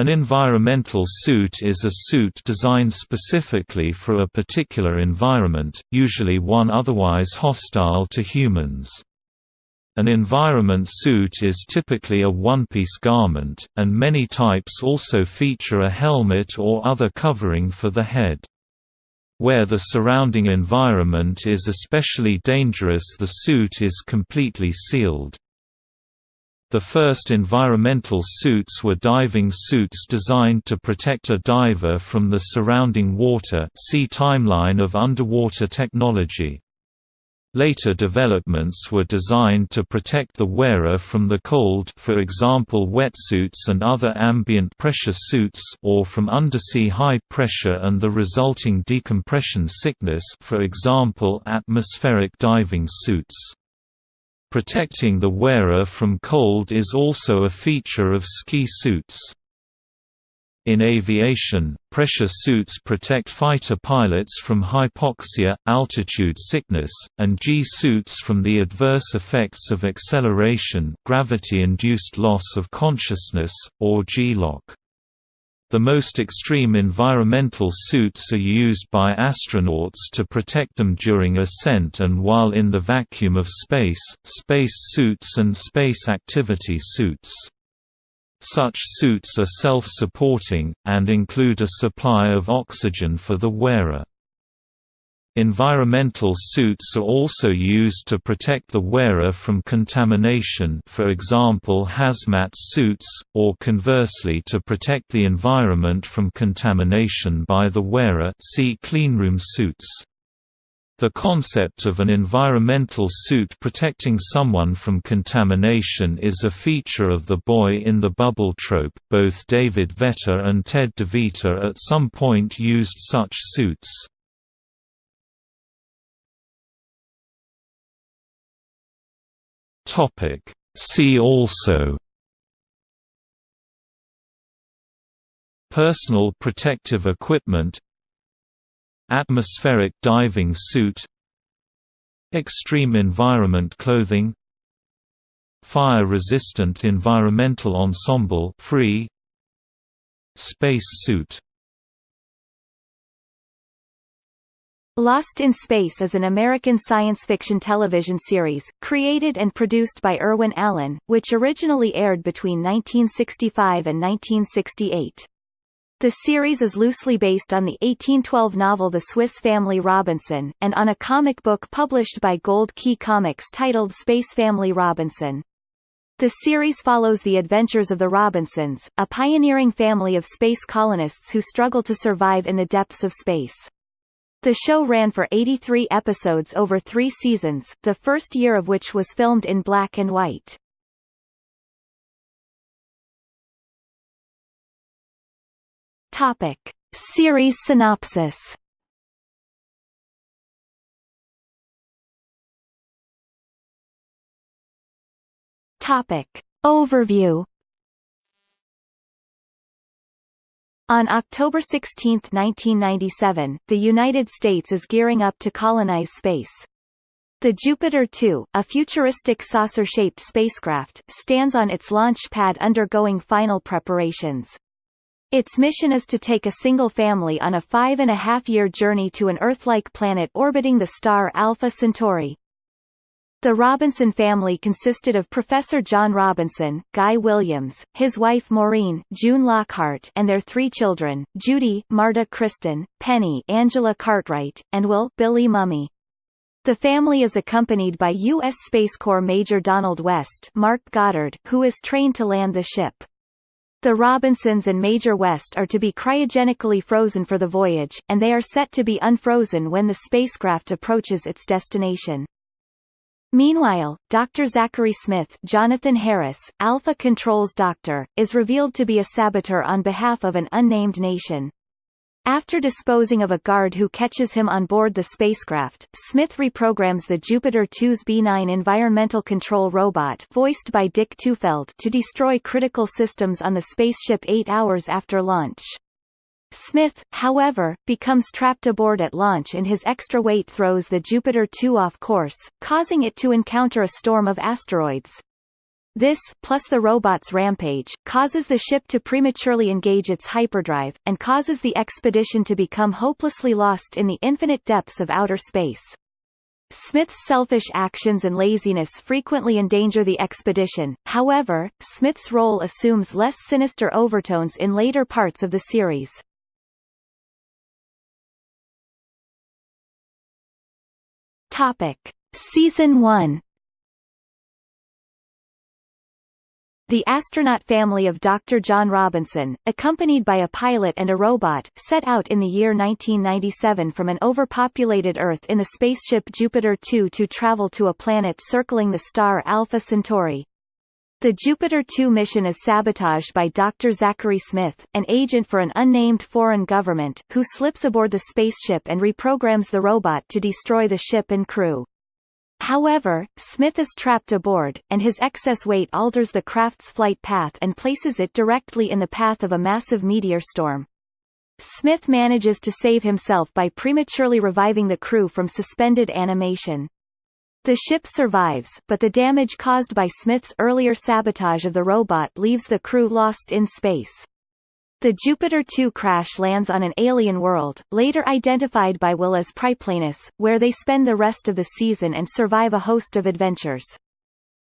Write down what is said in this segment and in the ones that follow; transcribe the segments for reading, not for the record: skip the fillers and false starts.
An environmental suit is a suit designed specifically for a particular environment, usually one otherwise hostile to humans. An environment suit is typically a one-piece garment, and many types also feature a helmet or other covering for the head. Where the surrounding environment is especially dangerous, the suit is completely sealed. The first environmental suits were diving suits designed to protect a diver from the surrounding water. See Timeline of underwater technology. Later developments were designed to protect the wearer from the cold, for example wetsuits and other ambient pressure suits, or from undersea high pressure and the resulting decompression sickness, for example atmospheric diving suits. Protecting the wearer from cold is also a feature of ski suits. In aviation, pressure suits protect fighter pilots from hypoxia, altitude sickness, and G-suits from the adverse effects of acceleration, gravity-induced loss of consciousness, or G-lock. The most extreme environmental suits are used by astronauts to protect them during ascent and while in the vacuum of space, space suits and space activity suits. Such suits are self-supporting, and include a supply of oxygen for the wearer. Environmental suits are also used to protect the wearer from contamination, for example hazmat suits, or conversely to protect the environment from contamination by the wearer, see cleanroom suits. The concept of an environmental suit protecting someone from contamination is a feature of the boy in the bubble trope. Both David Vetter and Ted DeVita at some point used such suits. See also: Personal protective equipment, Atmospheric diving suit, Extreme environment clothing, Fire-resistant environmental ensemble free, Space suit. Lost in Space is an American science fiction television series, created and produced by Irwin Allen, which originally aired between 1965 and 1968. The series is loosely based on the 1812 novel The Swiss Family Robinson, and on a comic book published by Gold Key Comics titled Space Family Robinson. The series follows the adventures of the Robinsons, a pioneering family of space colonists who struggle to survive in the depths of space. The show ran for 83 episodes over 3 seasons, the first year of which was filmed in black and white. Topic: Series synopsis. Topic: Overview. On October 16, 1997, the United States is gearing up to colonize space. The Jupiter 2, a futuristic saucer-shaped spacecraft, stands on its launch pad undergoing final preparations. Its mission is to take a single family on a 5.5-year journey to an Earth-like planet orbiting the star Alpha Centauri. The Robinson family consisted of Professor John Robinson, Guy Williams, his wife Maureen, June Lockhart, and their 3 children, Judy, Marta Kristen, Penny, Angela Cartwright, and Will, Billy Mummy. The family is accompanied by U.S. Space Corps Major Donald West, Mark Goddard, who is trained to land the ship. The Robinsons and Major West are to be cryogenically frozen for the voyage, and they are set to be unfrozen when the spacecraft approaches its destination. Meanwhile, Dr. Zachary Smith, Jonathan Harris, Alpha Control's doctor, is revealed to be a saboteur on behalf of an unnamed nation. After disposing of a guard who catches him on board the spacecraft, Smith reprograms the Jupiter 2's B9 environmental control robot, voiced by Dick Tufeld, to destroy critical systems on the spaceship 8 hours after launch. Smith, however, becomes trapped aboard at launch and his extra weight throws the Jupiter 2 off course, causing it to encounter a storm of asteroids. This, plus the robot's rampage, causes the ship to prematurely engage its hyperdrive, and causes the expedition to become hopelessly lost in the infinite depths of outer space. Smith's selfish actions and laziness frequently endanger the expedition, however, Smith's role assumes less sinister overtones in later parts of the series. Topic. Season 1. The astronaut family of Dr. John Robinson, accompanied by a pilot and a robot, set out in the year 1997 from an overpopulated Earth in the spaceship Jupiter 2 to travel to a planet circling the star Alpha Centauri. The Jupiter 2 mission is sabotaged by Dr. Zachary Smith, an agent for an unnamed foreign government, who slips aboard the spaceship and reprograms the robot to destroy the ship and crew. However, Smith is trapped aboard, and his excess weight alters the craft's flight path and places it directly in the path of a massive meteor storm. Smith manages to save himself by prematurely reviving the crew from suspended animation. The ship survives, but the damage caused by Smith's earlier sabotage of the robot leaves the crew lost in space. The Jupiter 2 crash lands on an alien world, later identified by Will as Priplanus, where they spend the rest of the season and survive a host of adventures.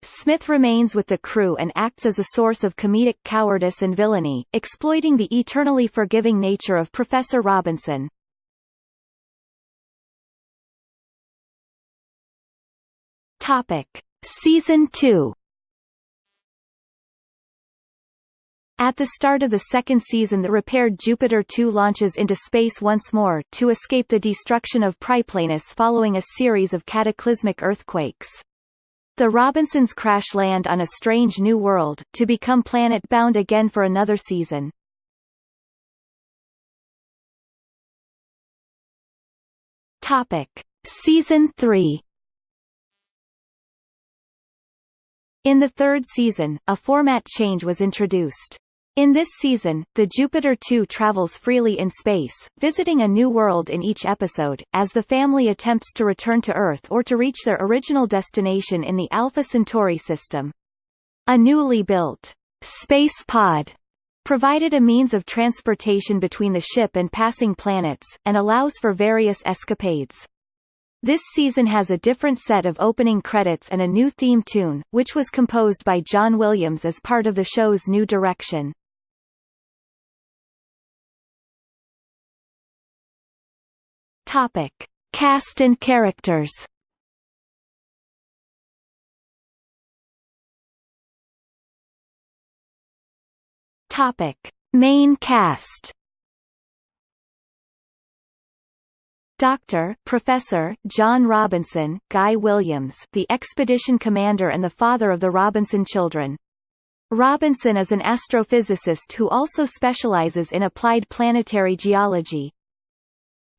Smith remains with the crew and acts as a source of comedic cowardice and villainy, exploiting the eternally forgiving nature of Professor Robinson. Topic. Season 2. At the start of the second season, the repaired Jupiter 2 launches into space once more, to escape the destruction of Priplanus following a series of cataclysmic earthquakes. The Robinsons crash land on a strange new world, to become planet-bound again for another season. Topic. Season 3. In the third season, a format change was introduced. In this season, the Jupiter 2 travels freely in space, visiting a new world in each episode, as the family attempts to return to Earth or to reach their original destination in the Alpha Centauri system. A newly built space pod provided a means of transportation between the ship and passing planets, and allows for various escapades. This season has a different set of opening credits and a new theme tune, which was composed by John Williams as part of the show's new direction. Topic. Cast and characters. Topic. Main cast. Dr. Professor John Robinson, Guy Williams, the expedition commander and the father of the Robinson children. Robinson is an astrophysicist who also specializes in applied planetary geology.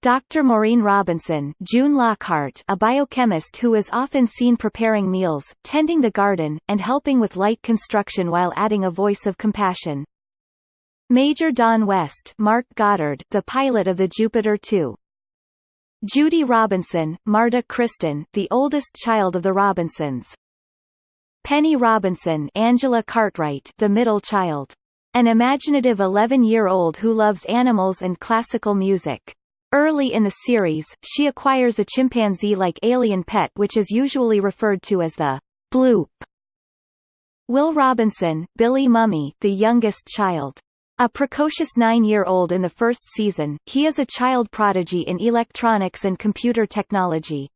Dr. Maureen Robinson, June Lockhart, a biochemist who is often seen preparing meals, tending the garden, and helping with light construction while adding a voice of compassion. Major Don West, Mark Goddard, the pilot of the Jupiter 2. Judy Robinson, Marta Kristen, the oldest child of the Robinsons. Penny Robinson, Angela Cartwright, the middle child. An imaginative 11-year-old who loves animals and classical music. Early in the series, she acquires a chimpanzee-like alien pet which is usually referred to as the bloop. Will Robinson, Billy Mummy, the youngest child. A precocious 9-year-old in the first season, he is a child prodigy in electronics and computer technology.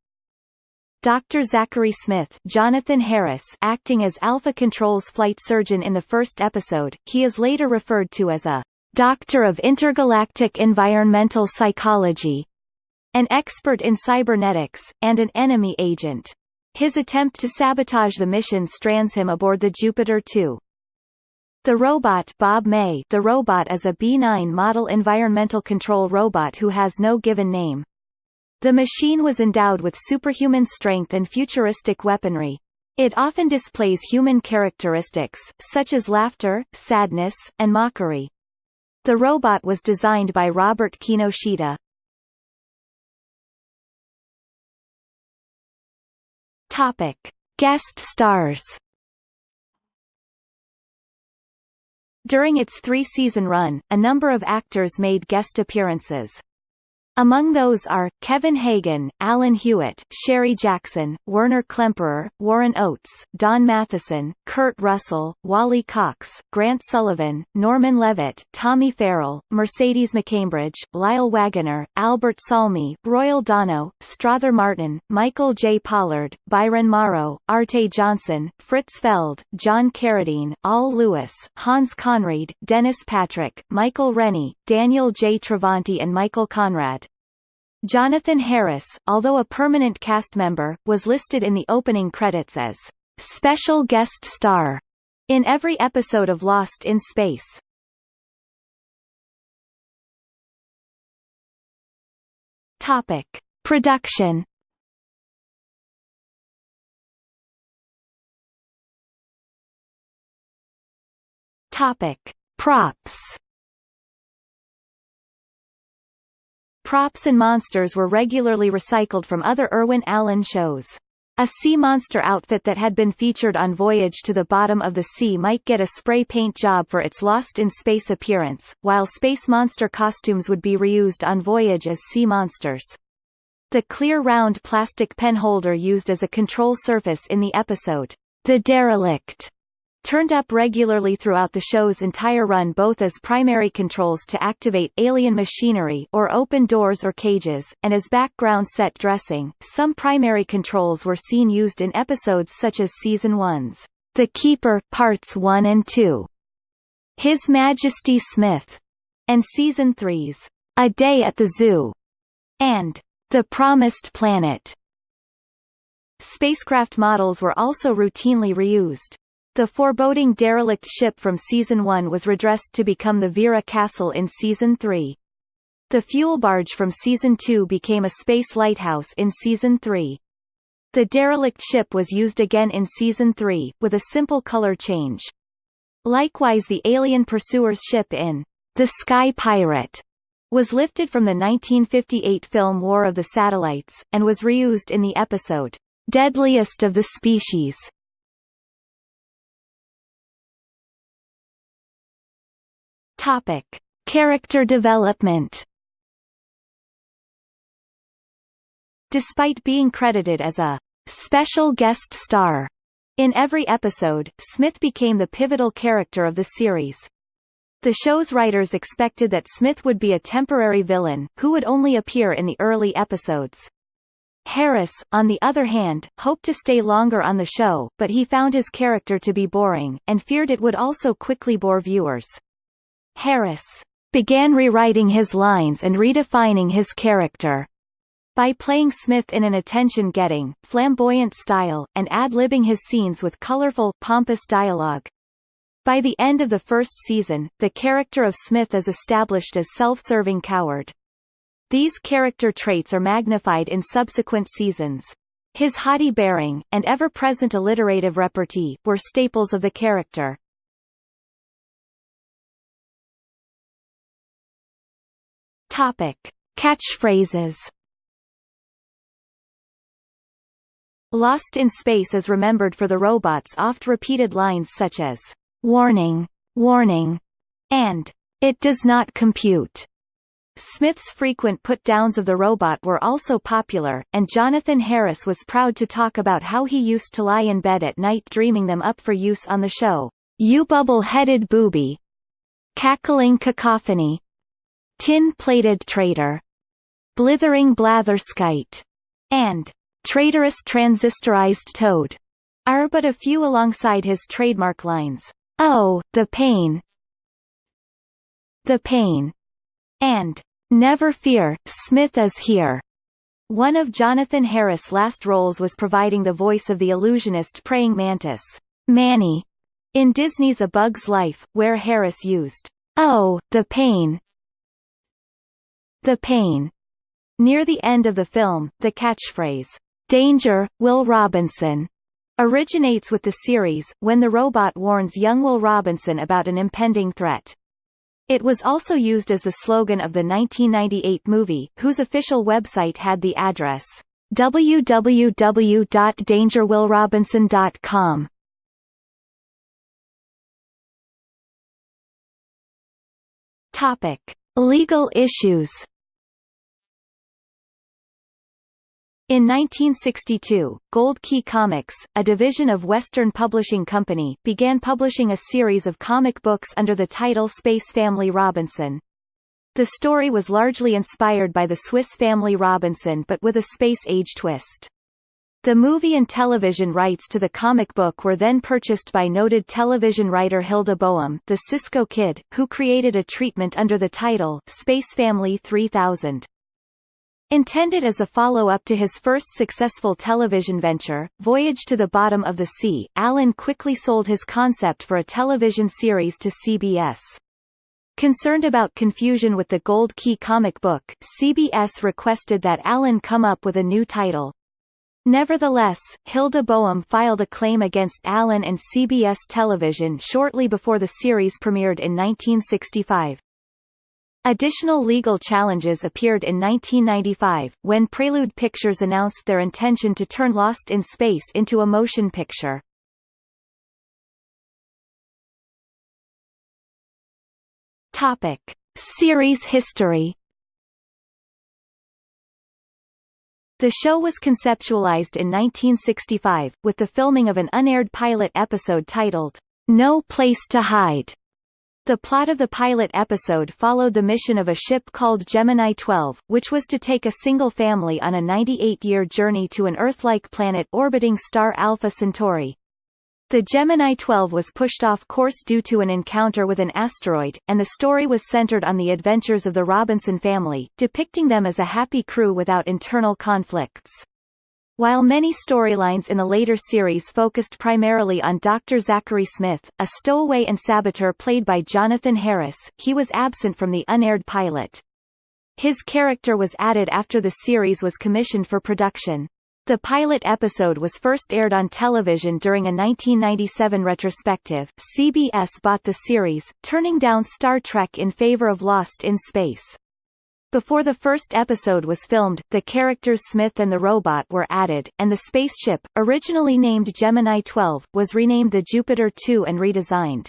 Dr. Zachary Smith, Jonathan Harris, acting as Alpha Control's flight surgeon in the first episode, he is later referred to as a Doctor of Intergalactic Environmental Psychology, an expert in cybernetics, and an enemy agent. His attempt to sabotage the mission strands him aboard the Jupiter 2. The robot Bob May, the robot is a B9 model environmental control robot who has no given name. The machine was endowed with superhuman strength and futuristic weaponry. It often displays human characteristics, such as laughter, sadness, and mockery. The robot was designed by Robert Kinoshita. Topic. Guest stars. During its three-season run, a number of actors made guest appearances. Among those are, Kevin Hagen, Alan Hewitt, Sherry Jackson, Werner Klemperer, Warren Oates, Don Matheson, Kurt Russell, Wally Cox, Grant Sullivan, Norman Levitt, Tommy Farrell, Mercedes McCambridge, Lyle Waggoner, Albert Salmi, Royal Dono, Strother Martin, Michael J. Pollard, Byron Morrow, Arte Johnson, Fritz Feld, John Carradine, Al Lewis, Hans Conried, Dennis Patrick, Michael Rennie, Daniel J. Travanti and Michael Conrad. Jonathan Harris, although a permanent cast member, was listed in the opening credits as special guest star in every episode of Lost in Space. Topic: Production. Topic: Props. Props and monsters were regularly recycled from other Irwin Allen shows. A sea monster outfit that had been featured on Voyage to the Bottom of the Sea might get a spray paint job for its Lost in Space appearance, while space monster costumes would be reused on Voyage as sea monsters. The clear round plastic pen holder used as a control surface in the episode, The Derelict, turned up regularly throughout the show's entire run, both as primary controls to activate alien machinery or open doors or cages, and as background set dressing. Some primary controls were seen used in episodes such as Season 1's The Keeper, Parts 1 and 2, His Majesty Smith, and Season 3's A Day at the Zoo, and The Promised Planet. Spacecraft models were also routinely reused. The foreboding derelict ship from Season 1 was redressed to become the Vera Castle in Season 3. The fuel barge from Season 2 became a space lighthouse in Season 3. The derelict ship was used again in Season 3, with a simple color change. Likewise, the alien pursuer's ship in The Sky Pirate was lifted from the 1958 film War of the Satellites, and was reused in the episode Deadliest of the Species. Topic: Character development. Despite being credited as a special guest star in every episode, Smith became the pivotal character of the series. The show's writers expected that Smith would be a temporary villain, who would only appear in the early episodes. Harris, on the other hand, hoped to stay longer on the show, but he found his character to be boring, and feared it would also quickly bore viewers. Harris began rewriting his lines and redefining his character by playing Smith in an attention-getting, flamboyant style, and ad-libbing his scenes with colorful, pompous dialogue. By the end of the first season, the character of Smith is established as self-serving coward. These character traits are magnified in subsequent seasons. His haughty bearing, and ever-present alliterative repartee, were staples of the character. Topic: Catchphrases. Lost in Space is remembered for the robot's oft-repeated lines such as, "Warning, warning," and "It does not compute." Smith's frequent put-downs of the robot were also popular, and Jonathan Harris was proud to talk about how he used to lie in bed at night dreaming them up for use on the show. "You bubble-headed booby," "Cackling cacophony," "Tin-plated traitor," "Blithering blatherskite," and "Traitorous transistorized toad" are but a few alongside his trademark lines, "Oh, the pain, the pain," and "Never fear, Smith is here." One of Jonathan Harris' last roles was providing the voice of the illusionist praying mantis, Manny, in Disney's A Bug's Life, where Harris used, "Oh, the pain, the pain." Near the end of the film, the catchphrase, "Danger, Will Robinson," originates with the series, when the robot warns young Will Robinson about an impending threat. It was also used as the slogan of the 1998 movie, whose official website had the address www.dangerwillrobinson.com. Topic: Legal issues. In 1962, Gold Key Comics, a division of Western Publishing Company, began publishing a series of comic books under the title Space Family Robinson. The story was largely inspired by the Swiss Family Robinson but with a space-age twist. The movie and television rights to the comic book were then purchased by noted television writer Hilda Boehm, the Cisco Kid, who created a treatment under the title Space Family 3000. Intended as a follow-up to his first successful television venture, Voyage to the Bottom of the Sea, Allen quickly sold his concept for a television series to CBS. Concerned about confusion with the Gold Key comic book, CBS requested that Allen come up with a new title. Nevertheless, Hilda Boehm filed a claim against Allen and CBS Television shortly before the series premiered in 1965. Additional legal challenges appeared in 1995, when Prelude Pictures announced their intention to turn Lost in Space into a motion picture. Topic: Series history. The show was conceptualized in 1965, with the filming of an unaired pilot episode titled, No Place to Hide. The plot of the pilot episode followed the mission of a ship called Gemini 12, which was to take a single family on a 98-year journey to an Earth-like planet orbiting star Alpha Centauri. The Gemini 12 was pushed off course due to an encounter with an asteroid, and the story was centered on the adventures of the Robinson family, depicting them as a happy crew without internal conflicts. While many storylines in the later series focused primarily on Dr. Zachary Smith, a stowaway and saboteur played by Jonathan Harris, he was absent from the unaired pilot. His character was added after the series was commissioned for production. The pilot episode was first aired on television during a 1997 retrospective. CBS bought the series, turning down Star Trek in favor of Lost in Space. Before the first episode was filmed, the characters Smith and the robot were added, and the spaceship, originally named Gemini 12, was renamed the Jupiter 2 and redesigned.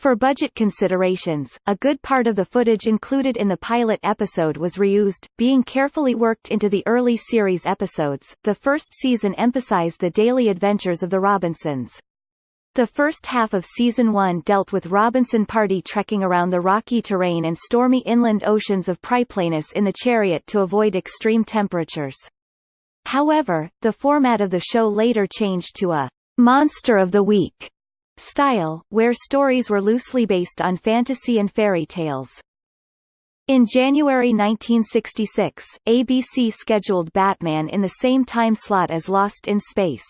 For budget considerations, a good part of the footage included in the pilot episode was reused, being carefully worked into the early series episodes. The first season emphasized the daily adventures of the Robinsons. The first half of Season 1 dealt with Robinson party trekking around the rocky terrain and stormy inland oceans of Pryplanus in the chariot to avoid extreme temperatures. However, the format of the show later changed to a Monster of the Week style, where stories were loosely based on fantasy and fairy tales. In January 1966, ABC scheduled Batman in the same time slot as Lost in Space.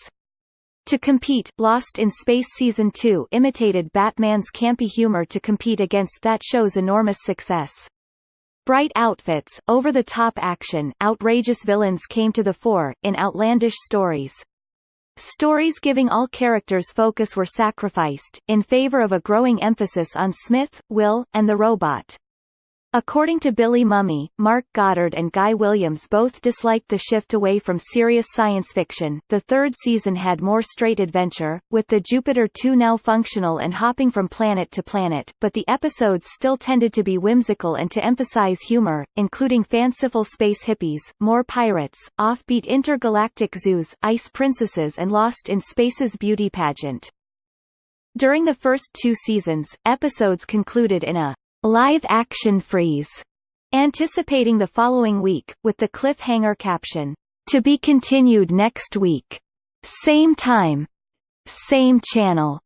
To compete, Lost in Space Season 2 imitated Batman's campy humor to compete against that show's enormous success. Bright outfits, over-the-top action, outrageous villains came to the fore, in outlandish stories. Stories giving all characters focus were sacrificed, in favor of a growing emphasis on Smith, Will, and the robot. According to Billy Mumy, Mark Goddard and Guy Williams both disliked the shift away from serious science fiction. The third season had more straight adventure, with the Jupiter 2 now functional and hopping from planet to planet, but the episodes still tended to be whimsical and to emphasize humor, including fanciful space hippies, more pirates, offbeat intergalactic zoos, ice princesses and Lost in Space's beauty pageant. During the first two seasons, episodes concluded in a live-action freeze, anticipating the following week, with the cliffhanger caption, "To be continued next week. Same time. Same channel."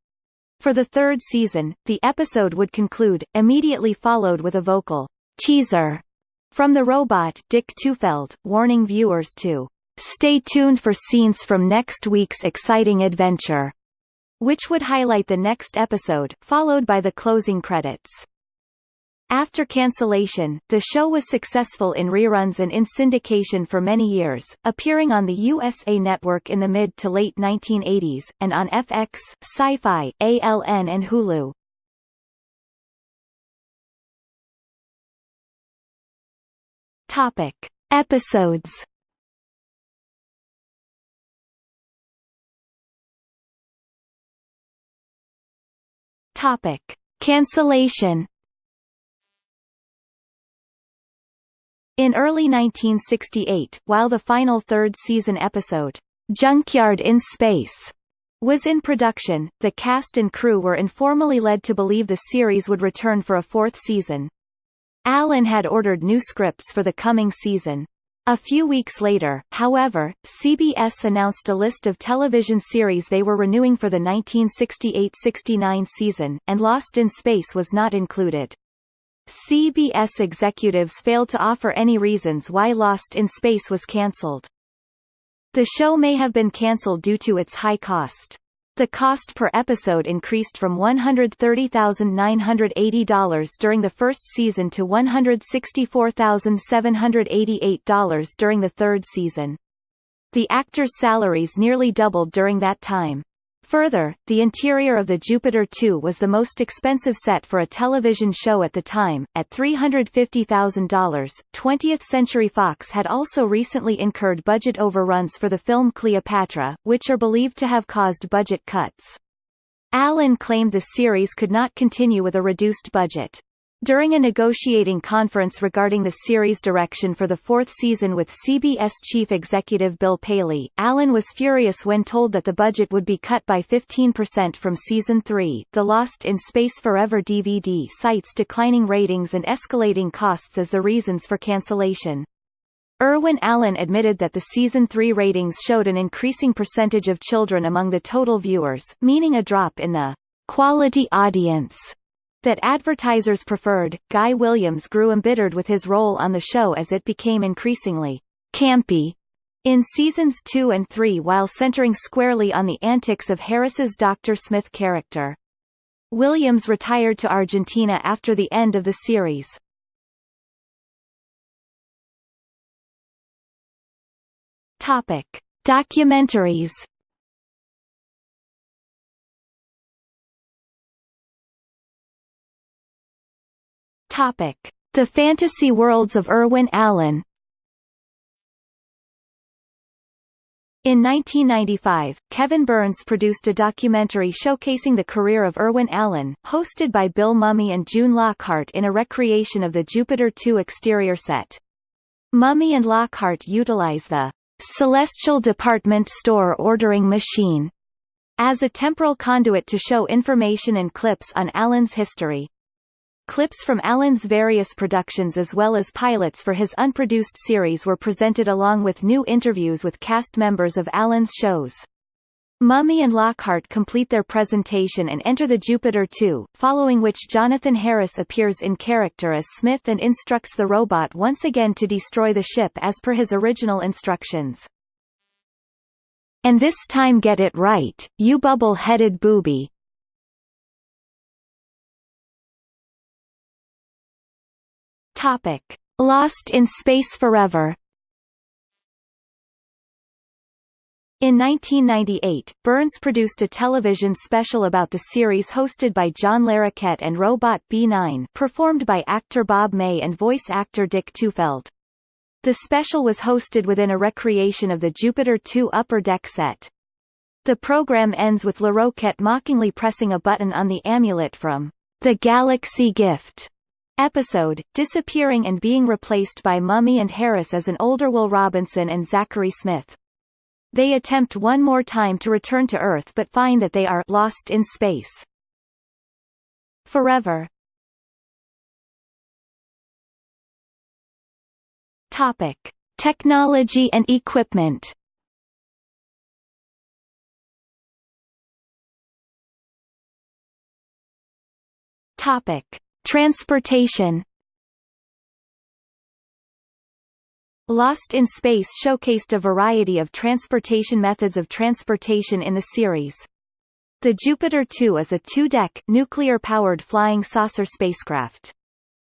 For the third season, the episode would conclude, immediately followed with a vocal teaser from the robot Dick Tufeld, warning viewers to stay tuned for scenes from next week's exciting adventure, which would highlight the next episode, followed by the closing credits. After cancellation, the show was successful in reruns and in syndication for many years, appearing on the USA Network in the mid to late 1980s, and on FX, Sci-Fi, ALN and Hulu. Topic: Episodes. Topic: Cancellation. In early 1968, while the final third season episode, Junkyard in Space, was in production, the cast and crew were informally led to believe the series would return for a fourth season. Allen had ordered new scripts for the coming season. A few weeks later, however, CBS announced a list of television series they were renewing for the 1968-69 season, and Lost in Space was not included. CBS executives failed to offer any reasons why Lost in Space was cancelled. The show may have been cancelled due to its high cost. The cost per episode increased from $130,980 during the first season to $164,788 during the third season. The actors' salaries nearly doubled during that time. Further, the interior of the Jupiter 2 was the most expensive set for a television show at the time, at $350,000. 20th Century Fox had also recently incurred budget overruns for the film Cleopatra, which are believed to have caused budget cuts. Allen claimed the series could not continue with a reduced budget. During a negotiating conference regarding the series' direction for the fourth season with CBS chief executive Bill Paley, Allen was furious when told that the budget would be cut by 15% from season 3. The Lost in Space Forever DVD cites declining ratings and escalating costs as the reasons for cancellation. Irwin Allen admitted that the season 3 ratings showed an increasing percentage of children among the total viewers, meaning a drop in the quality audience that advertisers preferred. Guy Williams grew embittered with his role on the show as it became increasingly campy in seasons 2 and 3 while centering squarely on the antics of Harris's Dr. Smith character. Williams retired to Argentina after the end of the series. Topic: Documentaries. Topic: The Fantasy Worlds of Irwin Allen. In 1995, Kevin Burns produced a documentary showcasing the career of Irwin Allen, hosted by Bill Mumy and June Lockhart in a recreation of the Jupiter 2 exterior set. Mumy and Lockhart utilize the Celestial Department Store ordering machine as a temporal conduit to show information and clips on Allen's history. Clips from Allen's various productions as well as pilots for his unproduced series were presented along with new interviews with cast members of Allen's shows. Mumy and Lockhart complete their presentation and enter the Jupiter 2, following which Jonathan Harris appears in character as Smith and instructs the robot once again to destroy the ship as per his original instructions. "And this time get it right, you bubble-headed booby." Topic: Lost in Space Forever. In 1998, Burns produced a television special about the series hosted by John Larroquette and Robot B9, performed by actor Bob May and voice actor Dick Tufeld. The special was hosted within a recreation of the Jupiter 2 upper deck set. The program ends with Larroquette mockingly pressing a button on the amulet from The Galaxy Gift episode, disappearing and being replaced by Mumy and Harris as an older Will Robinson and Zachary Smith. They attempt one more time to return to Earth but find that they are lost in space forever. Topic: Technology and equipment. Topic: Transportation. Lost in Space showcased a variety of transportation methods of transportation in the series. The Jupiter 2 is a two-deck, nuclear-powered flying saucer spacecraft.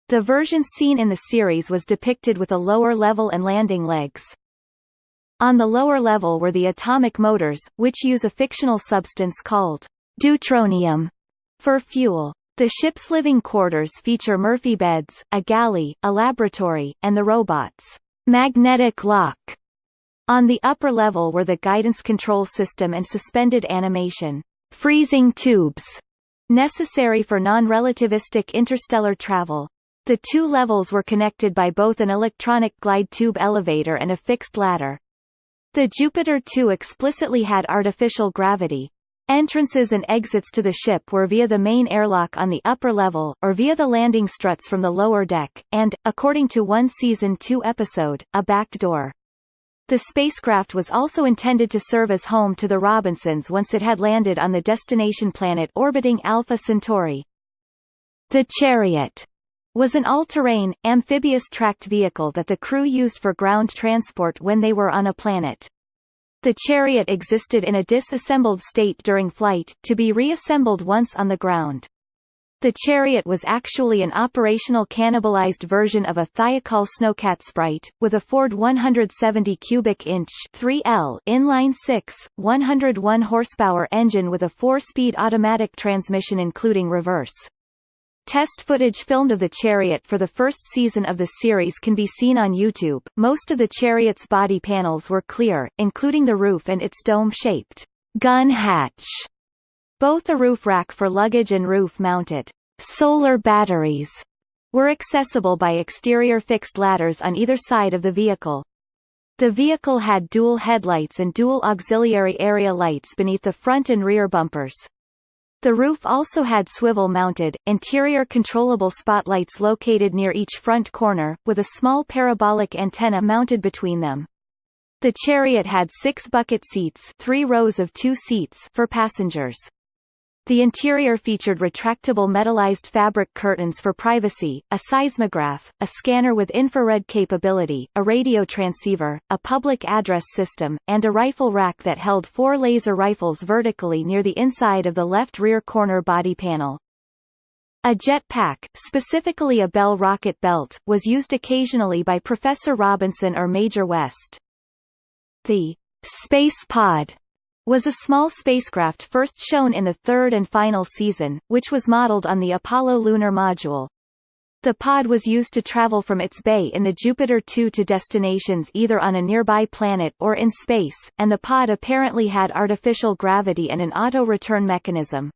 The version seen in the series was depicted with a lower level and landing legs. On the lower level were the atomic motors, which use a fictional substance called deuteronium for fuel. The ship's living quarters feature Murphy beds, a galley, a laboratory, and the robot's magnetic lock. On the upper level were the guidance control system and suspended animation freezing tubes necessary for non-relativistic interstellar travel. The two levels were connected by both an electronic glide tube elevator and a fixed ladder. The Jupiter 2 explicitly had artificial gravity. Entrances and exits to the ship were via the main airlock on the upper level, or via the landing struts from the lower deck, and, according to one Season 2 episode, a back door. The spacecraft was also intended to serve as home to the Robinsons once it had landed on the destination planet orbiting Alpha Centauri. The Chariot was an all-terrain, amphibious tracked vehicle that the crew used for ground transport when they were on a planet. The Chariot existed in a disassembled state during flight, to be reassembled once on the ground. The Chariot was actually an operational cannibalized version of a Thiokol Snowcat Sprite, with a Ford 170 cubic inch 3L inline-6, 101 horsepower engine with a 4-speed automatic transmission including reverse. Test footage filmed of the Chariot for the first season of the series can be seen on YouTube. Most of the Chariot's body panels were clear, including the roof and its dome-shaped gun hatch. Both a roof rack for luggage and roof-mounted solar batteries were accessible by exterior fixed ladders on either side of the vehicle. The vehicle had dual headlights and dual auxiliary area lights beneath the front and rear bumpers. The roof also had swivel-mounted, interior controllable spotlights located near each front corner, with a small parabolic antenna mounted between them. The Chariot had 6 bucket seats, 3 rows of 2 seats for passengers. The interior featured retractable metallized fabric curtains for privacy, a seismograph, a scanner with infrared capability, a radio transceiver, a public address system, and a rifle rack that held 4 laser rifles vertically near the inside of the left rear corner body panel. A jet pack, specifically a Bell rocket belt, was used occasionally by Professor Robinson or Major West. The space pod was a small spacecraft first shown in the third and final season, which was modeled on the Apollo lunar module. The pod was used to travel from its bay in the Jupiter 2 to destinations either on a nearby planet or in space, and the pod apparently had artificial gravity and an auto-return mechanism.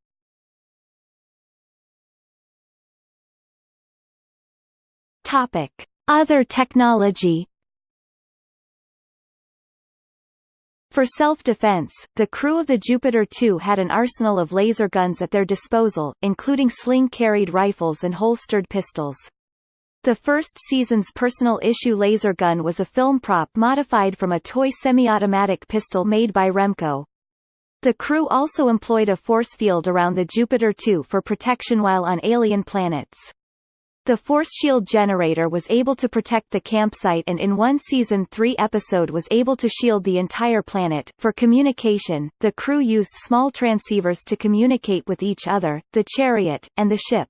Topic: Other technology. For self-defense, the crew of the Jupiter 2 had an arsenal of laser guns at their disposal, including sling-carried rifles and holstered pistols. The first season's personal issue laser gun was a film prop modified from a toy semi-automatic pistol made by Remco. The crew also employed a force field around the Jupiter 2 for protection while on alien planets. The force shield generator was able to protect the campsite and in one Season 3 episode was able to shield the entire planet. For communication, the crew used small transceivers to communicate with each other, the Chariot, and the ship.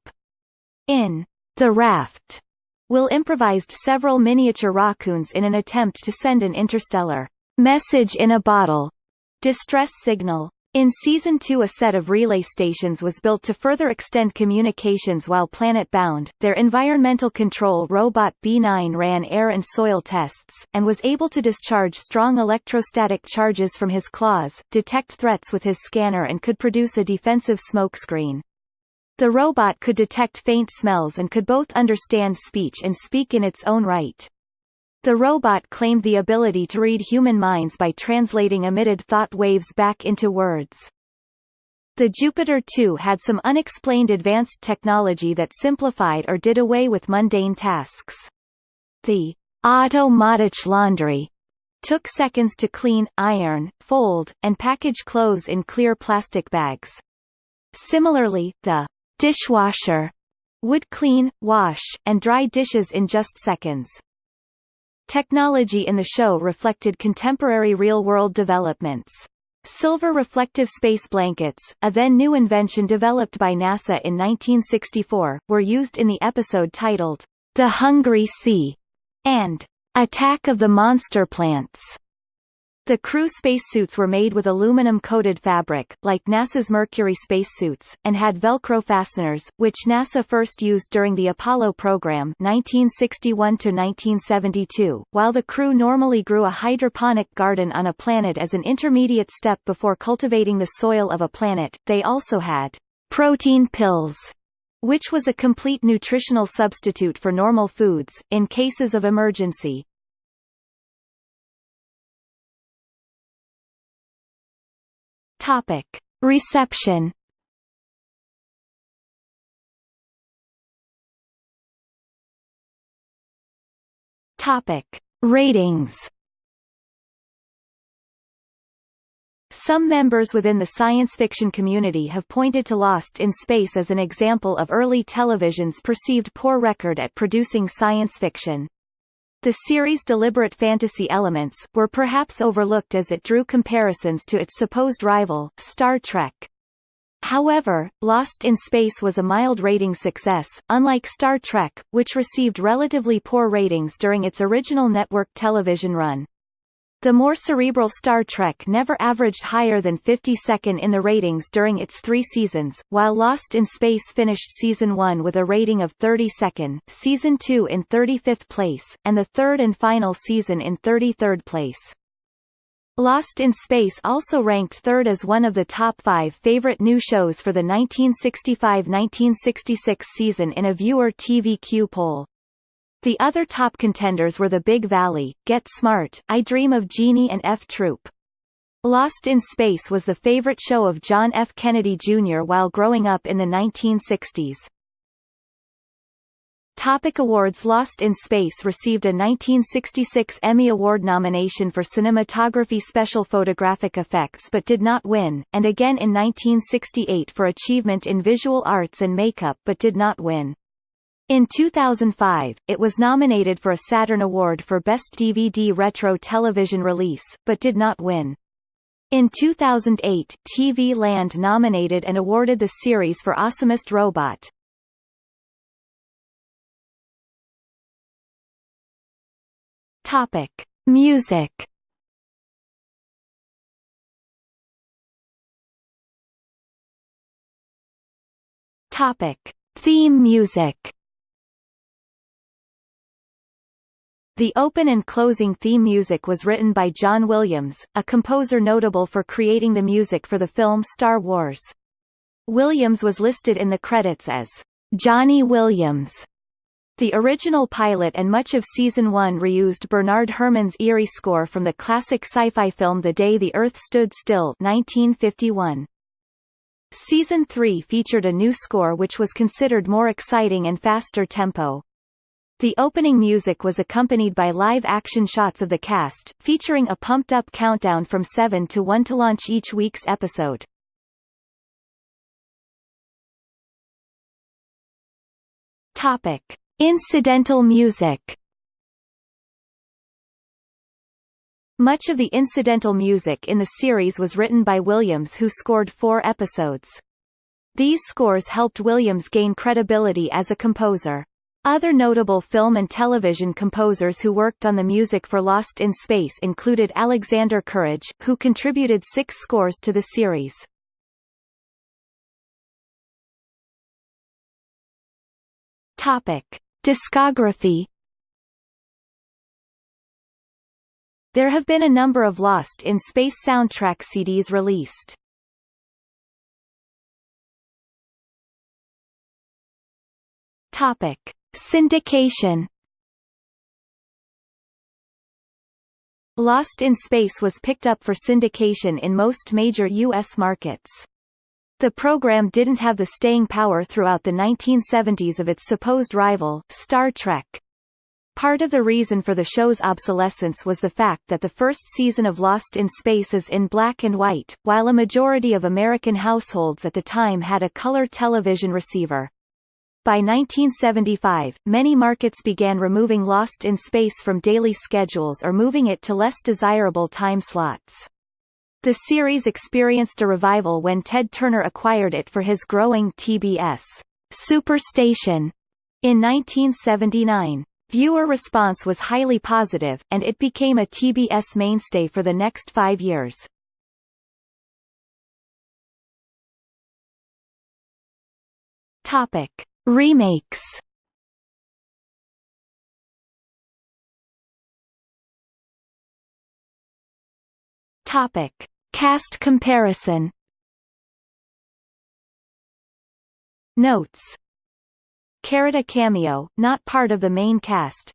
In The Raft, Will improvised several miniature raccoons in an attempt to send an interstellar message in a bottle distress signal. In Season 2 a set of relay stations was built to further extend communications while planet-bound. Their environmental control robot B9 ran air and soil tests, and was able to discharge strong electrostatic charges from his claws, detect threats with his scanner and could produce a defensive smokescreen. The robot could detect faint smells and could both understand speech and speak in its own right. The robot claimed the ability to read human minds by translating emitted thought waves back into words. The Jupiter 2 had some unexplained advanced technology that simplified or did away with mundane tasks. The automatic laundry took seconds to clean, iron, fold, and package clothes in clear plastic bags. Similarly, the dishwasher would clean, wash, and dry dishes in just seconds. Technology in the show reflected contemporary real-world developments. Silver reflective space blankets, a then-new invention developed by NASA in 1964, were used in the episode titled, The Hungry Sea, and Attack of the Monster Plants. The crew spacesuits were made with aluminum-coated fabric, like NASA's Mercury spacesuits, and had Velcro fasteners, which NASA first used during the Apollo program 1961–1972. While the crew normally grew a hydroponic garden on a planet as an intermediate step before cultivating the soil of a planet, they also had protein pills which was a complete nutritional substitute for normal foods, in cases of emergency. Topic: Reception. Topic: Ratings. Some members within the science fiction community have pointed to Lost in Space as an example of early television's perceived poor record at producing science fiction. The series' deliberate fantasy elements were perhaps overlooked as it drew comparisons to its supposed rival, Star Trek. However, Lost in Space was a mild rating success, unlike Star Trek, which received relatively poor ratings during its original network television run. The more cerebral Star Trek never averaged higher than 52nd in the ratings during its 3 seasons, while Lost in Space finished Season 1 with a rating of 32nd, Season 2 in 35th place, and the third and final season in 33rd place. Lost in Space also ranked third as one of the top 5 favorite new shows for the 1965–1966 season in a viewer TVQ poll. The other top contenders were The Big Valley, Get Smart, I Dream of Jeannie and F Troop. Lost in Space was the favorite show of John F. Kennedy Jr. while growing up in the 1960s. Topic: Awards. Lost in Space received a 1966 Emmy Award nomination for cinematography special photographic effects but did not win, and again in 1968 for achievement in visual arts and makeup but did not win. In 2005, it was nominated for a Saturn Award for Best DVD Retro Television Release, but did not win. In 2008, TV Land nominated and awarded the series for Awesomest Robot. Topic: Music. Topic: Theme music. The open and closing theme music was written by John Williams, a composer notable for creating the music for the film Star Wars. Williams was listed in the credits as Johnny Williams. The original pilot and much of Season 1 reused Bernard Herrmann's eerie score from the classic sci-fi film The Day the Earth Stood Still 1951. Season 3 featured a new score which was considered more exciting and faster tempo. The opening music was accompanied by live-action shots of the cast, featuring a pumped-up countdown from 7 to 1 to launch each week's episode. Topic: Incidental music. Much of the incidental music in the series was written by Williams, who scored 4 episodes. These scores helped Williams gain credibility as a composer. Other notable film and television composers who worked on the music for Lost in Space included Alexander Courage, who contributed 6 scores to the series. Topic: Discography. There have been a number of Lost in Space soundtrack CDs released. Topic: Syndication. Lost in Space was picked up for syndication in most major U.S. markets. The program didn't have the staying power throughout the 1970s of its supposed rival, Star Trek. Part of the reason for the show's obsolescence was the fact that the first season of Lost in Space is in black and white, while a majority of American households at the time had a color television receiver. By 1975, many markets began removing Lost in Space from daily schedules or moving it to less desirable time slots. The series experienced a revival when Ted Turner acquired it for his growing TBS Superstation in 1979. Viewer response was highly positive, and it became a TBS mainstay for the next 5 years. Topic: Remakes. Topic: Cast comparison. Notes A cameo, not part of the main cast.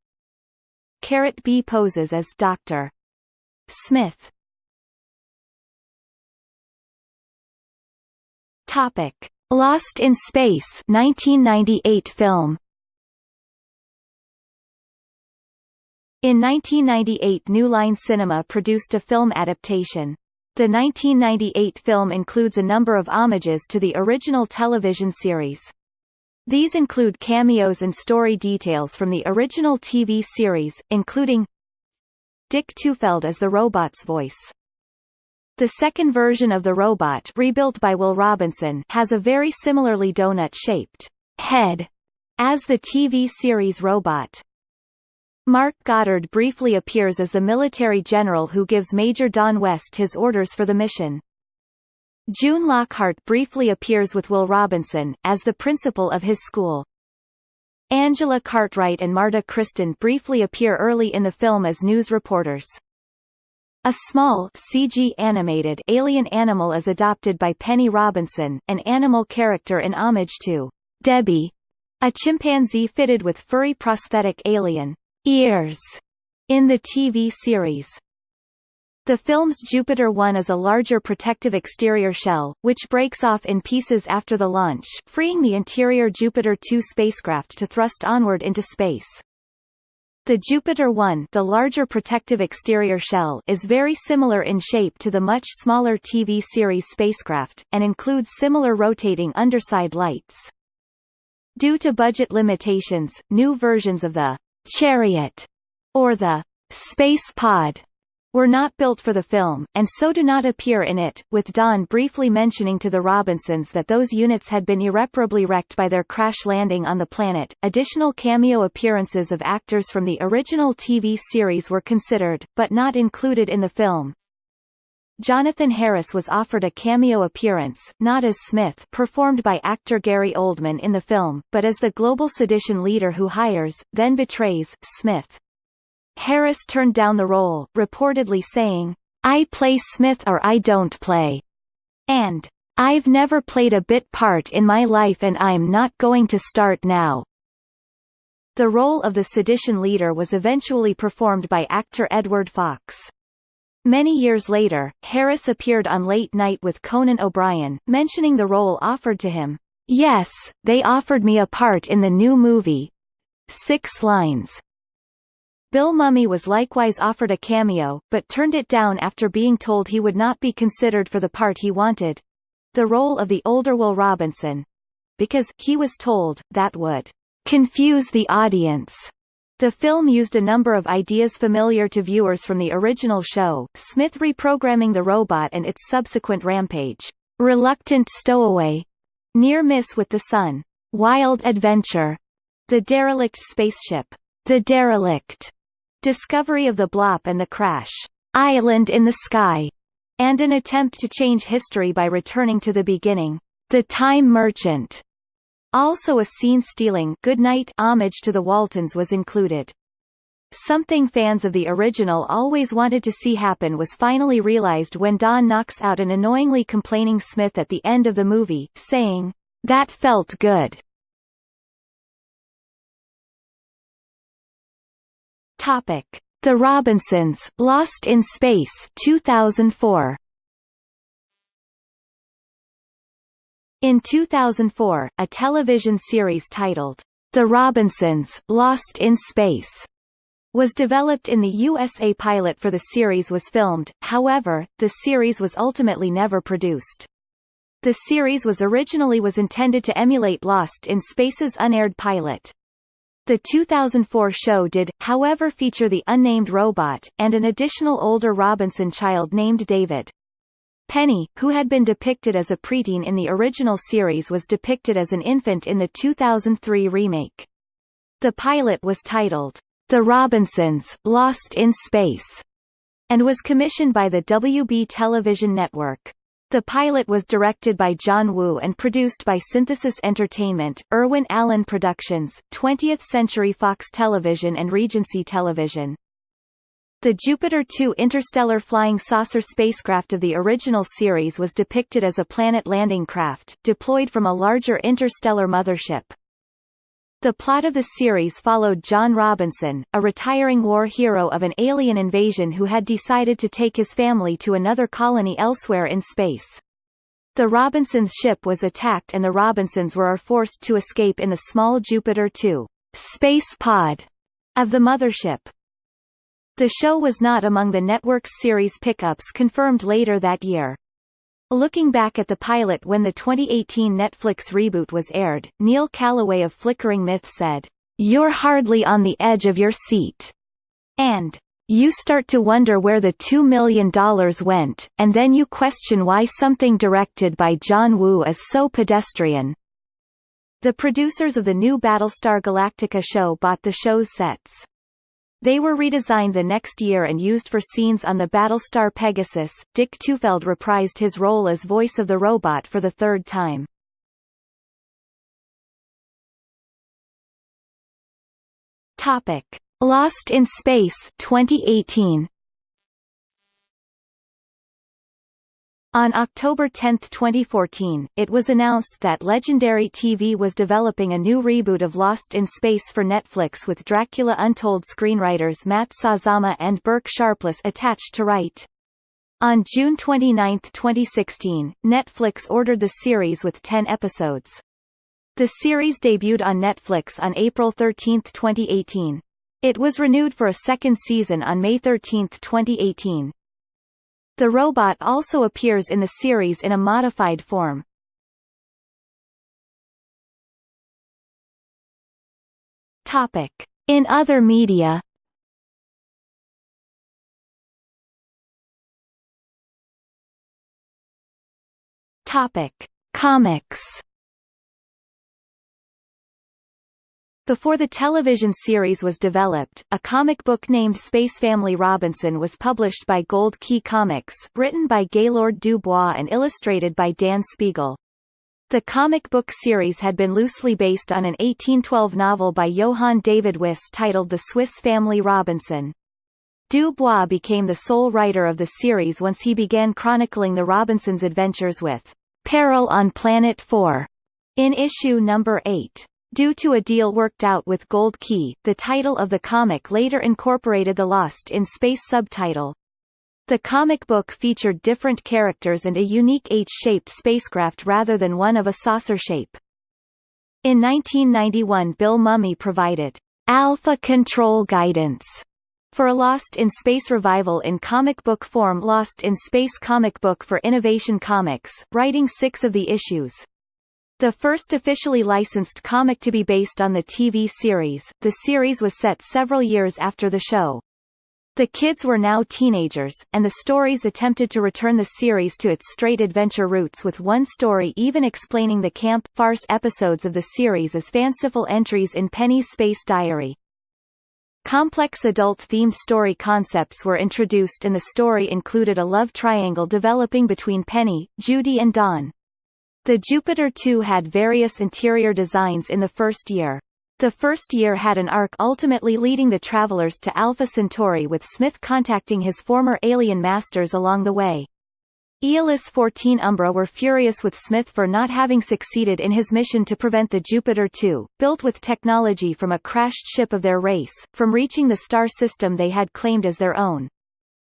B poses as Dr. Smith. Topic: Lost in Space 1998 film. In 1998, New Line Cinema produced a film adaptation. The 1998 film includes a number of homages to the original television series. These include cameos and story details from the original TV series, including Dick Tufeld as the robot's voice. The second version of the robot, rebuilt by Will Robinson, has a very similarly donut-shaped head as the TV series robot. Mark Goddard briefly appears as the military general who gives Major Don West his orders for the mission. June Lockhart briefly appears with Will Robinson, as the principal of his school. Angela Cartwright and Marta Kristen briefly appear early in the film as news reporters. A small CG animated alien animal is adopted by Penny Robinson, an animal character in homage to Debbie, a chimpanzee fitted with furry prosthetic alien ears in the TV series. The film's Jupiter 1 is a larger protective exterior shell, which breaks off in pieces after the launch, freeing the interior Jupiter 2 spacecraft to thrust onward into space. The Jupiter 1, the larger protective exterior shell, is very similar in shape to the much smaller TV series spacecraft, and includes similar rotating underside lights. Due to budget limitations, new versions of the Chariot or the Space Pod were not built for the film, and so do not appear in it, with Don briefly mentioning to the Robinsons that those units had been irreparably wrecked by their crash landing on the planet. Additional cameo appearances of actors from the original TV series were considered, but not included in the film. Jonathan Harris was offered a cameo appearance, not as Smith, performed by actor Gary Oldman in the film, but as the global sedition leader who hires, then betrays, Smith. Harris turned down the role, reportedly saying, "I play Smith or I don't play," and "I've never played a bit part in my life and I'm not going to start now." The role of the sedition leader was eventually performed by actor Edward Fox. Many years later, Harris appeared on Late Night with Conan O'Brien, mentioning the role offered to him. "Yes, they offered me a part in the new movie. 6 lines." Bill Mumy was likewise offered a cameo, but turned it down after being told he would not be considered for the part he wanted, the role of the older Will Robinson, because, he was told, that would confuse the audience. The film used a number of ideas familiar to viewers from the original show, Smith reprogramming the robot and its subsequent rampage, reluctant stowaway, near miss with the sun, wild adventure, the derelict spaceship, the derelict, discovery of the Blop and the crash, island in the sky, and an attempt to change history by returning to the beginning, the time merchant. Also a scene-stealing "Goodnight" homage to the Waltons was included. Something fans of the original always wanted to see happen was finally realized when Don knocks out an annoyingly complaining Smith at the end of the movie, saying, "That felt good." Topic: The Robinsons, Lost in Space 2004. In 2004, a television series titled, The Robinsons, Lost in Space, was developed in the USA. Pilot for the series was filmed, however, the series was ultimately never produced. The series was originally intended to emulate Lost in Space's unaired pilot. The 2004 show did, however, feature the unnamed robot, and an additional older Robinson child named David. Penny, who had been depicted as a preteen in the original series, was depicted as an infant in the 2003 remake. The pilot was titled, The Robinsons, Lost in Space, and was commissioned by the WB Television Network. The pilot was directed by John Woo and produced by Synthesis Entertainment, Irwin Allen Productions, 20th Century Fox Television and Regency Television. The Jupiter 2 interstellar flying saucer spacecraft of the original series was depicted as a planet landing craft, deployed from a larger interstellar mothership. The plot of the series followed John Robinson, a retiring war hero of an alien invasion who had decided to take his family to another colony elsewhere in space. The Robinsons' ship was attacked and the Robinsons were forced to escape in the small Jupiter 2 space pod of the mothership. The show was not among the network's series pickups confirmed later that year. Looking back at the pilot when the 2018 Netflix reboot was aired, Neil Calloway of Flickering Myth said, "You're hardly on the edge of your seat," and "You start to wonder where the $2 million went, and then you question why something directed by John Woo is so pedestrian." The producers of the new Battlestar Galactica show bought the show's sets. They were redesigned the next year and used for scenes on the Battlestar Pegasus. Dick Tufeld reprised his role as voice of the robot for the third time. Topic: Lost in Space 2018. On October 10, 2014, it was announced that Legendary TV was developing a new reboot of Lost in Space for Netflix with Dracula Untold screenwriters Matt Sazama and Burke Sharpless attached to write. On June 29, 2016, Netflix ordered the series with 10 episodes. The series debuted on Netflix on April 13, 2018. It was renewed for a second season on May 13, 2018. The robot also appears in the series in a modified form. Topic: In other media. Topic: Comics. Before the television series was developed, a comic book named Space Family Robinson was published by Gold Key Comics, written by Gaylord Du Bois and illustrated by Dan Spiegel. The comic book series had been loosely based on an 1812 novel by Johann David Wyss titled The Swiss Family Robinson. Du Bois became the sole writer of the series once he began chronicling the Robinsons' adventures with Peril on Planet 4 in issue number 8. Due to a deal worked out with Gold Key, the title of the comic later incorporated the Lost in Space subtitle. The comic book featured different characters and a unique H-shaped spacecraft rather than one of a saucer shape. In 1991, Bill Mumy provided alpha control guidance for a Lost in Space revival in comic book form, Lost in Space comic book for Innovation Comics, writing 6 of the issues. The first officially licensed comic to be based on the TV series, the series was set several years after the show. The kids were now teenagers, and the stories attempted to return the series to its straight adventure roots, with one story even explaining the camp farce episodes of the series as fanciful entries in Penny's Space Diary. Complex adult-themed story concepts were introduced, and the story included a love triangle developing between Penny, Judy and Dawn. The Jupiter 2 had various interior designs in the first year. The first year had an arc ultimately leading the travelers to Alpha Centauri, with Smith contacting his former alien masters along the way. Aeolus 14 Umbra were furious with Smith for not having succeeded in his mission to prevent the Jupiter 2, built with technology from a crashed ship of their race, from reaching the star system they had claimed as their own.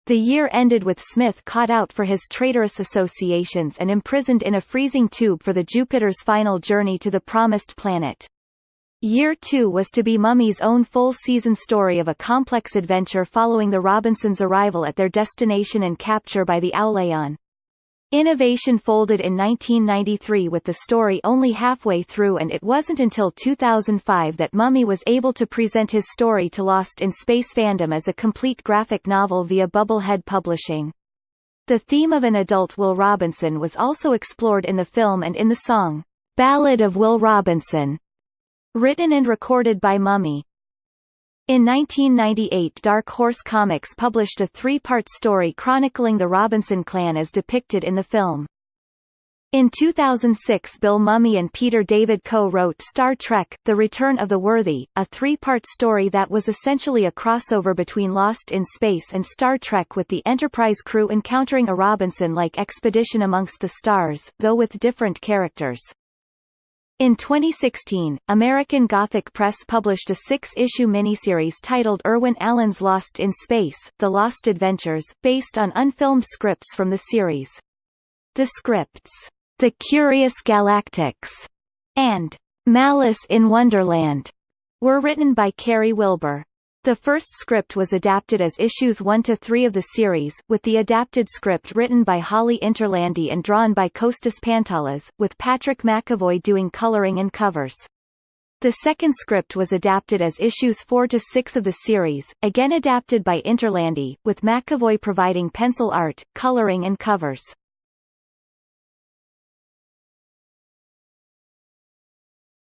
The year ended with Smith caught out for his traitorous associations and imprisoned in a freezing tube for the Jupiter's final journey to the promised planet. Year 2 was to be Mumy's own full-season story of a complex adventure following the Robinsons' arrival at their destination and capture by the Auleon. Innovation folded in 1993 with the story only halfway through, and it wasn't until 2005 that Mumy was able to present his story to Lost in Space fandom as a complete graphic novel via Bubblehead Publishing. The theme of an adult Will Robinson was also explored in the film and in the song, "Ballad of Will Robinson", written and recorded by Mumy. In 1998, Dark Horse Comics published a 3-part story chronicling the Robinson clan as depicted in the film. In 2006, Bill Mumy and Peter David co-wrote Star Trek: The Return of the Worthy, a 3-part story that was essentially a crossover between Lost in Space and Star Trek, with the Enterprise crew encountering a Robinson-like expedition amongst the stars, though with different characters. In 2016, American Gothic Press published a 6-issue miniseries titled Irwin Allen's Lost in Space: The Lost Adventures, based on unfilmed scripts from the series. The scripts, The Curious Galactics and Malice in Wonderland, were written by Carey Wilbur. The first script was adapted as issues 1 to 3 of the series, with the adapted script written by Holly Interlandi and drawn by Kostas Pantalas, with Patrick McAvoy doing coloring and covers. The second script was adapted as issues 4 to 6 of the series, again adapted by Interlandi, with McAvoy providing pencil art, coloring and covers.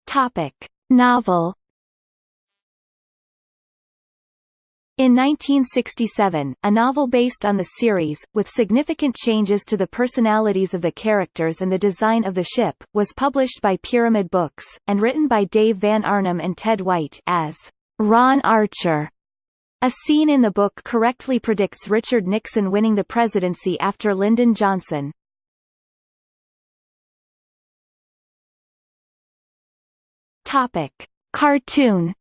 Topic: Novel. In 1967, a novel based on the series, with significant changes to the personalities of the characters and the design of the ship, was published by Pyramid Books, and written by Dave Van Arnhem and Ted White as Ron Archer. A scene in the book correctly predicts Richard Nixon winning the presidency after Lyndon Johnson. Topic: Cartoon.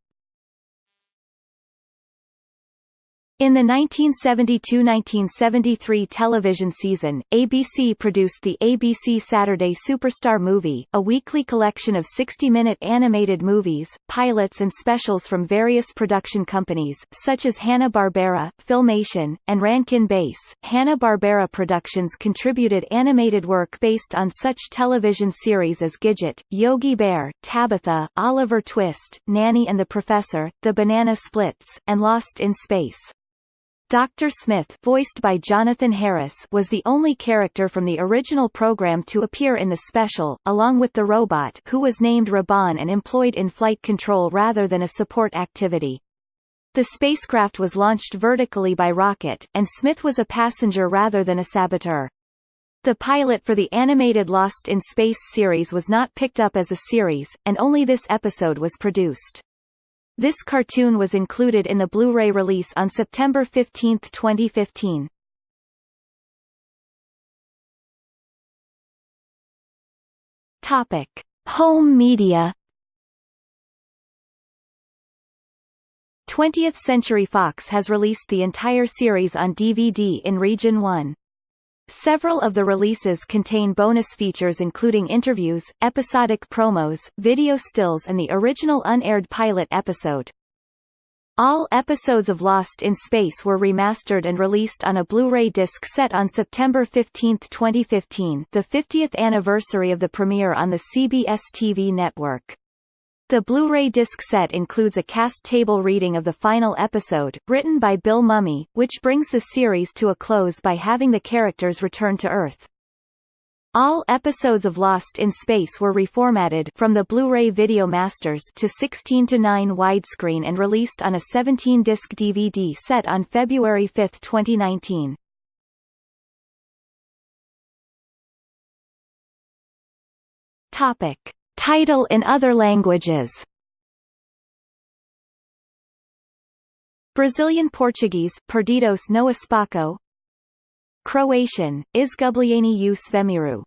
In the 1972–1973 television season, ABC produced the ABC Saturday Superstar Movie, a weekly collection of 60-minute animated movies, pilots and specials from various production companies, such as Hanna-Barbera, Filmation, and Rankin Bass. Hanna-Barbera Productions contributed animated work based on such television series as Gidget, Yogi Bear, Tabitha, Oliver Twist, Nanny and the Professor, The Banana Splits, and Lost in Space. Dr. Smith, voiced by Jonathan Harris, was the only character from the original program to appear in the special, along with the robot, who was named Raban and employed in flight control rather than a support activity. The spacecraft was launched vertically by rocket, and Smith was a passenger rather than a saboteur. The pilot for the animated Lost in Space series was not picked up as a series, and only this episode was produced. This cartoon was included in the Blu-ray release on September 15, 2015. Topic: Home media. 20th Century Fox has released the entire series on DVD in Region 1. Several of the releases contain bonus features including interviews, episodic promos, video stills and the original unaired pilot episode. All episodes of Lost in Space were remastered and released on a Blu-ray disc set on September 15, 2015, the 50th anniversary of the premiere on the CBS TV network. The Blu-ray disc set includes a cast table reading of the final episode, written by Bill Mumy, which brings the series to a close by having the characters return to Earth. All episodes of Lost in Space were reformatted from the Blu-ray Video Masters to 16:9 widescreen and released on a 17-disc DVD set on February 5, 2019. Topic: Title in other languages. Brazilian Portuguese, Perdidos no Espaço. Croatian, Izgubljeni u Svemiru.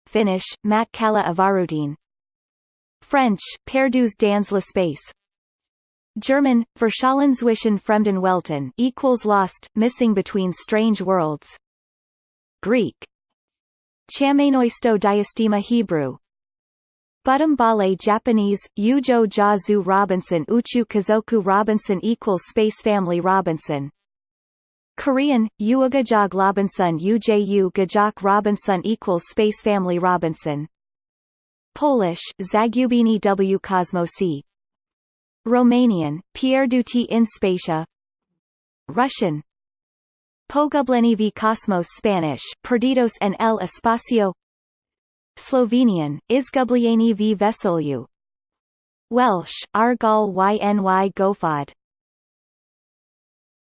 Finnish, Matkala avarutin. French, Perdus dans l'espace. German, Verschollen zwischen fremden Welten equals Lost, missing between strange worlds. Greek. Chamenoisto diastema Hebrew. Budambale Japanese, Ujo Jazu Robinson Uchu Kazoku Robinson equals Space Family Robinson. Korean, Uugajog Robinson Uju Gajok Robinson equals Space Family Robinson. Polish, Zagubini w Kosmosi. Romanian, Pierduti in Spacia. Russian, Pogubleni v Cosmos. Spanish, Perdidos en el Espacio. Slovenian, Izgubljeni v Vesolju. Welsh, Argal yny Gofod.